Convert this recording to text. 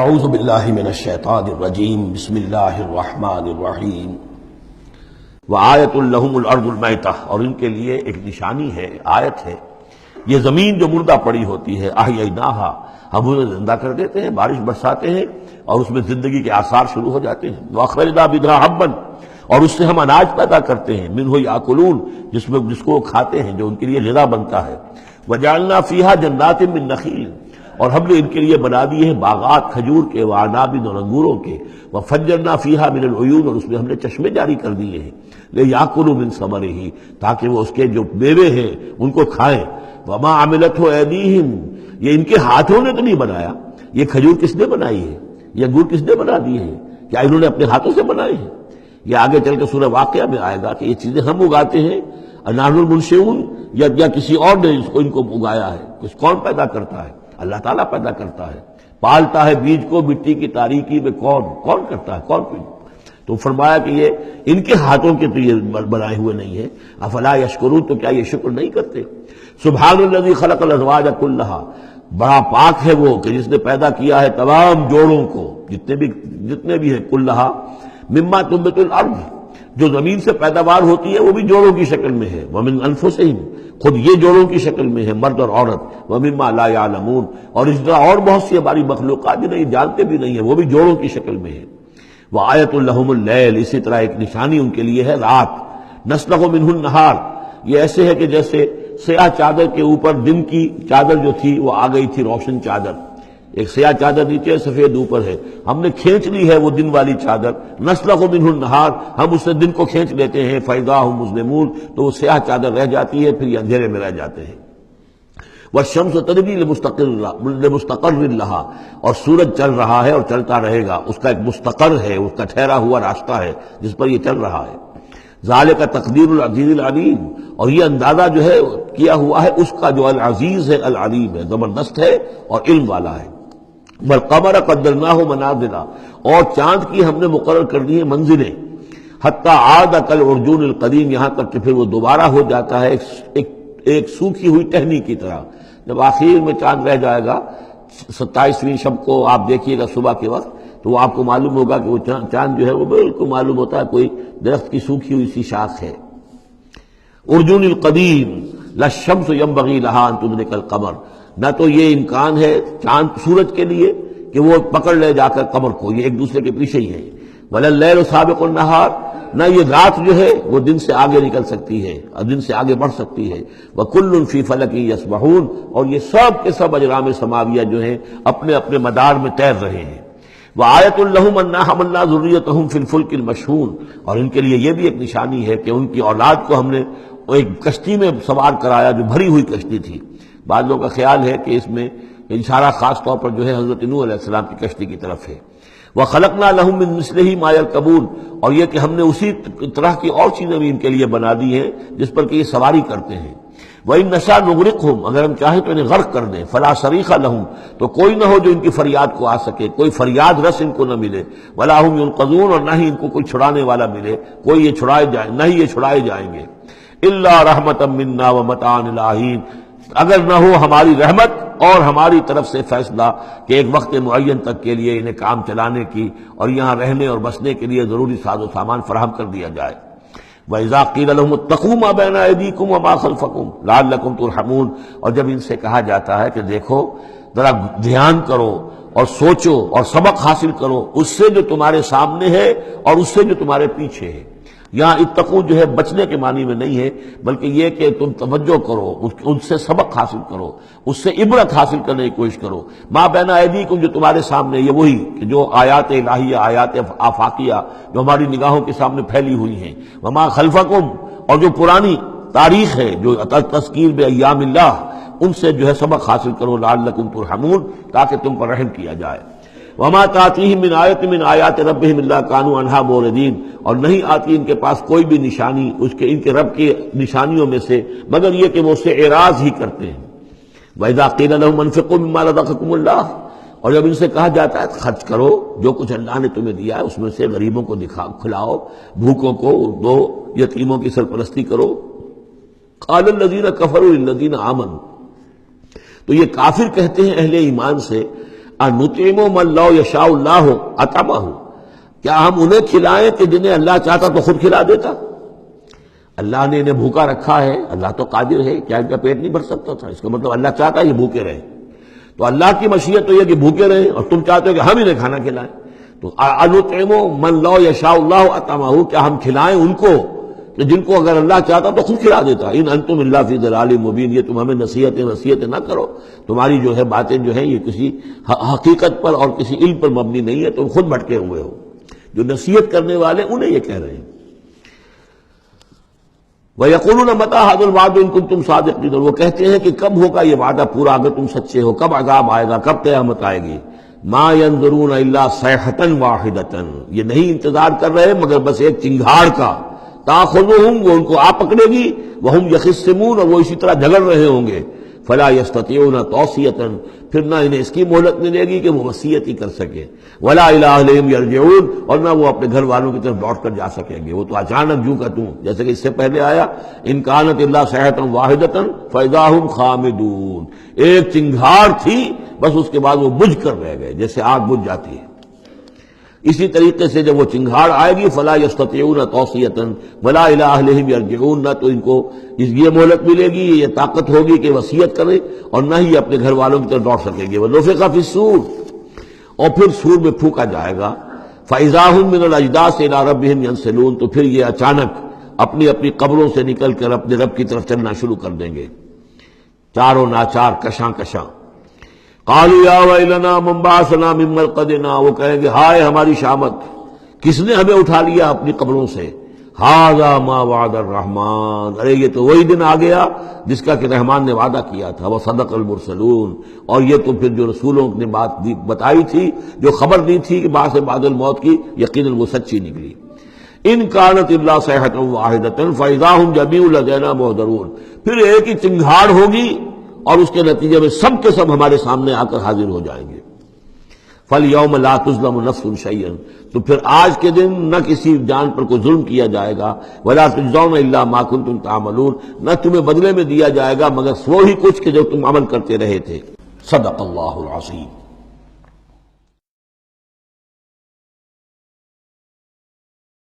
اعوذ باللہ من الشیطان الرجیم بسم اللہ الرحمن الرحیم وآیۃ لہم الارض المیتہ، اور ان کے لیے ایک نشانی ہے، آیت ہے، یہ زمین جو مردہ پڑی ہوتی ہے، احییناہا، ہم انہیں زندہ کر دیتے ہیں، بارش برساتے ہیں اور اس میں زندگی کے آثار شروع ہو جاتے ہیں، واخرجنا منھا حبا، اور اس سے ہم اناج پیدا کرتے ہیں، منہ یاکلون، جس کو وہ کھاتے ہیں، جو ان کے لیے غذا بنتا ہے، وجعلنا فیہا جنات من نخیل، اور ہم نے ان کے لیے بنا دیے ہیں باغات کھجور کے، وعناب اور انگوروں کے، وفجرنا فیہا من العیون، اور اس میں ہم نے چشمے جاری کر دیے ہیں، لیاکلوا من ثمرہ، تاکہ وہ اس کے جو میوے ہیں ان کو کھائیں، وما عملتہ ایدیہم، یہ ان کے ہاتھوں نے تو نہیں بنایا، یہ کھجور کس نے بنائی ہے، یہ انگور کس نے بنا دیے ہیں، کیا انہوں نے اپنے ہاتھوں سے بنائے ہیں؟ یہ آگے چل کے سورہ واقعہ میں آئے گا کہ یہ چیزیں ہم اگاتے ہیں، نحن المنشئون، یا کسی اور نے ان کو اگایا ہے، کچھ کون پیدا کرتا ہے؟ اللہ تعالیٰ پیدا کرتا ہے، پالتا ہے بیج کو مٹی کی تاریکی میں، کون کرتا ہے، کون؟ تو فرمایا کہ یہ ان کے ہاتھوں کے تو یہ بنائے ہوئے نہیں ہیں، افلا یشکرون، تو کیا یہ شکر نہیں کرتے؟ سبحان الذی خلق الازواج کلھا، بڑا پاک ہے وہ کہ جس نے پیدا کیا ہے تمام جوڑوں کو، جتنے بھی ہیں، کلھا مما تنبت الارض، جو زمین سے پیداوار ہوتی ہے وہ بھی جوڑوں کی شکل میں ہے، ومن انفسہم، خود یہ جوڑوں کی شکل میں ہے، مرد اور عورت، ومما لا یعلمون، اور اس طرح اور بہت سی ہماری مخلوقات جو نہیں جانتے بھی نہیں ہیں، وہ بھی جوڑوں کی شکل میں ہے۔ وآیۃ لہم اللیل، اسی طرح ایک نشانی ان کے لیے ہے رات، نسلخ منہ النہار، یہ ایسے ہے کہ جیسے سیاہ چادر کے اوپر دن کی چادر جو تھی وہ آ گئی تھی روشن چادر، ایک سیاہ چادر نیچے سفید اوپر ہے، ہم نے کھینچ لی ہے وہ دن والی چادر، نسلخ منہ النہار، ہم اس سے دن کو کھینچ لیتے ہیں، فاذا ھم مظلمون، تو وہ سیاہ چادر رہ جاتی ہے، پھر یہ اندھیرے میں رہ جاتے ہیں۔ والشمس تجری لمستقر لہا، اور سورج چل رہا ہے اور چلتا رہے گا، اس کا ایک مستقر ہے، اس کا ٹھہرا ہوا راستہ ہے جس پر یہ چل رہا ہے۔ ذالک تقدیر العزیز العلیم، اور یہ اندازہ جو ہے کیا ہوا ہے اس کا جو العزیز ہے، العلیم ہے، زبردست ہے اور علم والا ہے۔ والقمر قدرناہ منازل، اور چاند کی ہم نے مقرر کر دی ہیں منزلیں، حتی عاد کالعرجون القدیم، یہاں تک کہ پھر وہ دوبارہ ہو جاتا ہے ایک سوکھی ہوئی ٹہنی کی طرح۔ جب آخر میں چاند رہ جائے گا 27ویں شب کو آپ دیکھیے گا صبح کے وقت، تو وہ آپ کو معلوم ہوگا کہ وہ چاند جو ہے وہ بالکل معلوم ہوتا ہے کوئی درخت کی سوکھی ہوئی سی شاخ ہے۔ ارجون القدیم لا الشمس ينبغي لها ان تدرك القمر، نہ تو یہ امکان ہے چاند سورج کے لیے کہ وہ پکڑ لے جا کر قمر کو، یہ ایک دوسرے کے پیچھے ہی ہے۔ ولا الليل سابق النهار، نہ یہ رات جو ہے وہ دن سے آگے نکل سکتی ہے اور دن سے آگے بڑھ سکتی ہے۔ وَكُلٌّ فِي فَلَكٍ يَسْبَحُونَ، اور یہ سب کے سب اجرام سماویہ جو ہیں اپنے اپنے مدار میں تیر رہے ہیں۔ وَآیَةٌ لَهُمْ أَنَّا حَمَلْنَا ذُرِّيَّتَهُمْ فِي الْفُلْكِ الْمَشْحُونِ، اور ان کے لیے یہ بھی ایک نشانی ہے کہ ان کی اولاد کو ہم نے ایک کشتی میں سوار کرایا جو بھری ہوئی کشتی تھی۔ بعض لوگوں کا خیال ہے کہ اس میں اشارہ خاص طور پر جو ہے حضرت نوح علیہ السلام کی کشتی کی طرف ہے۔ وَخَلَقْنَا لَهُم مِّن مِّثْلِهِ مَا يَرْكَبُونَ، اور یہ کہ ہم نے اسی طرح کی اور چیزیں بھی ان کے لیے بنا دی ہیں جس پر کہ یہ سواری کرتے ہیں۔ وَإِن نَّشَأْ نُغْرِقْهُمْ، اگر ہم چاہیں تو انہیں غرق کر دیں، فَلَا صَرِيخَ لَهُمْ، تو کوئی نہ ہو جو ان کی فریاد کو آ سکے، کوئی فریاد رس ان کو نہ ملے، وَلَا هُمْ يُنقَذُونَ، اور نہ ہی ان کو کوئی چھڑانے والا ملے، کوئی یہ چھڑائے جائیں، نہ ہی یہ چھڑائے جائیں گے۔ إِلَّا رَحْمَةً مِنَّا وَمَتَاعًا إِلَىٰ حِينٍ، اگر نہ ہو ہماری رحمت اور ہماری طرف سے فیصلہ کہ ایک وقت معین تک کے لیے انہیں کام چلانے کی اور یہاں رہنے اور بسنے کے لیے ضروری ساز و سامان فراہم کر دیا جائے۔ وَإِذَا قِيلَ لَهُمُ اتَّقُوا مَا بَيْنَ أَيْدِيكُمْ وَمَا خَلْفَكُمْ لَعَلَّكُمْ تُرْحَمُونَ، اور جب ان سے کہا جاتا ہے کہ دیکھو ذرا دھیان کرو اور سوچو اور سبق حاصل کرو اس سے جو تمہارے سامنے ہے اور اس سے جو تمہارے پیچھے ہے۔ یہاں اتقو جو ہے بچنے کے معنی میں نہیں ہے، بلکہ یہ کہ تم توجہ کرو، ان سے سبق حاصل کرو، اس سے عبرت حاصل کرنے کی کوشش کرو۔ ما بین ایدیکم، جو تمہارے سامنے، یہ وہی کہ جو آیات الہیہ، آیات آفاقیہ جو ہماری نگاہوں کے سامنے پھیلی ہوئی ہیں، وما خلفکم، اور جو پرانی تاریخ ہے جو تذکیر بایام اللہ، ان سے جو ہے سبق حاصل کرو، لعلکم ترحمون، تاکہ تم پر رحم کیا جائے۔ وما تاتیہم من آیۃ من آیات ربہم الا کانوا عنہا معرضین، اور نہیں آتی ان کے پاس کوئی بھی نشانی ان کے رب کی نشانیوں میں سے مگر یہ کہ وہ اس سے اعراض ہی کرتے ہیں۔ وَإِذَا قِيلَ لَهُمْ انفقوا مما رزقكم اللہ، اور جب ان سے کہا جاتا ہے خرچ کرو جو کچھ اللہ نے تمہیں دیا ہے اس میں سے، غریبوں کو کھلاؤ، بھوکوں کو دو، یتیموں کی سرپرستی کرو۔ قال الذین کفروا للذین آمنوا، تو یہ کافر کہتے ہیں اہل ایمان سے، انطعم من لو یشاء اللہ اطعمہ، کیا ہم انہیں کھلائیں کہ جنہیں اللہ چاہتا تو خود کھلا دیتا؟ اللہ نے انہیں بھوکا رکھا ہے، اللہ تو قادر ہے، کیا ان کا پیٹ نہیں بھر سکتا تھا؟ اس کا مطلب اللہ چاہتا ہے یہ بھوکے رہیں، تو اللہ کی مشیت تو یہ کہ بھوکے رہیں، اور تم چاہتے ہو کہ ہم انہیں کھانا کھلائیں۔ تو انطعم من لو یشاء اللہ اطعمہ، کیا ہم کھلائیں ان کو کہ جن کو اگر اللہ چاہتا تو خود کھلا دیتا؟ ان انتم الا فی ضلال مبین، یہ تم ہمیں نصیحتیں نہ کرو، تمہاری جو ہے باتیں جو ہیں یہ کسی حقیقت پر اور کسی علم پر مبنی نہیں ہے، تم خود بھٹکے ہوئے ہو۔ جو نصیحت کرنے والے انہیں یہ کہہ رہے ہیں۔ وَيَقُولُونَ مَتَىٰ هَٰذَا الْوَعْدُ إِن كُنتُمْ صَادِقِينَ، وہ کہتے ہیں کہ کب ہوگا یہ وعدہ پورا اگر تم سچے ہو، کب عذاب آئے گا، کب قیامت آئے گی۔ مَا يَنظُرُونَ إِلَّا صَيْحَةً وَاحِدَةً، یہ نہیں انتظار کر رہے مگر بس ایک چنگھاڑ کا، تَأْخُذُهُمْ، وہ ان کو آ پکڑے گی، وَهُمْ يَخِصِّمُونَ، اور وہ اسی طرح جھگڑ رہے ہوں گے، فَلَا يَسْتَطِيعُونَ تَوْصِيَةً، پھر نہ انہیں اس کی مہلت ملے گی کہ وہ وصیت ہی کر سکے، وَلَا إِلَىٰ أَهْلِهِمْ يَرْجِعُونَ، اور نہ وہ اپنے گھر والوں کی طرف لوٹ کر جا سکیں گے، وہ تو اچانک جو کا توں، جیسے کہ اس سے پہلے آیا إِن كَانَتْ إِلَّا صَيْحَةً وَاحِدَةً فَإِذَا هُمْ خَامِدُونَ، ایک چنگھاڑ تھی بس، اس کے بعد وہ بجھ کر رہ گئے جیسے آگ بجھ جاتی ہے۔ اسی طریقے سے جب وہ چنگھاڑ آئے گی فلا یستطیعون توصیۃ ولا الی اہلہم یرجعون، نہ تو ان کو یہ مہلت ملے گی، یہ طاقت ہوگی کہ وصیت کریں، اور نہ ہی اپنے گھر والوں کی طرف لوٹ سکیں گے۔ ونفخ فی الصور، اور پھر سور میں پھونکا جائے گا، فاذا هم من الاجداث الی ربہم ینسلون، تو پھر یہ اچانک اپنی اپنی قبروں سے نکل کر اپنے رب کی طرف چلنا شروع کر دیں گے، چاروں ناچار کشاں کشاں۔ قالوا یا ویلنا من بعثنا من مرقدنا، وہ کہیں گے ہائے ہماری شامت، کس نے ہمیں اٹھا لیا اپنی قبروں سے۔ ھذا ما وعد الرحمن، ارے یہ تو وہی دن آ گیا جس کا کہ رحمان نے وعدہ کیا تھا، وصدق المرسلون، اور یہ تو پھر جو رسولوں نے بات بتائی تھی، جو خبر دی تھی کہ بعث بعد الموت کی، یقیناً وہ سچی نکلی۔ ان کانت الا صیحۃ واحدۃ فاذا هم جميع لدینا محضرون، پھر ایک ہی چنگھاڑ ہوگی اور اس کے نتیجے میں سب کے سب ہمارے سامنے آ کر حاضر ہو جائیں گے۔ فَالْيَوْمَ لَا تُظْلَمُ نَفْسٌ شَيْئًا، تو پھر آج کے دن نہ کسی جان پر کوئی ظلم کیا جائے گا، وَلَا تُجْزَوْنَ إِلَّا مَا كُنتُمْ تَعْمَلُونَ، نہ تمہیں بدلے میں دیا جائے گا مگر وہی کچھ کہ جو تم عمل کرتے رہے تھے۔ صدق اللہ العظیم۔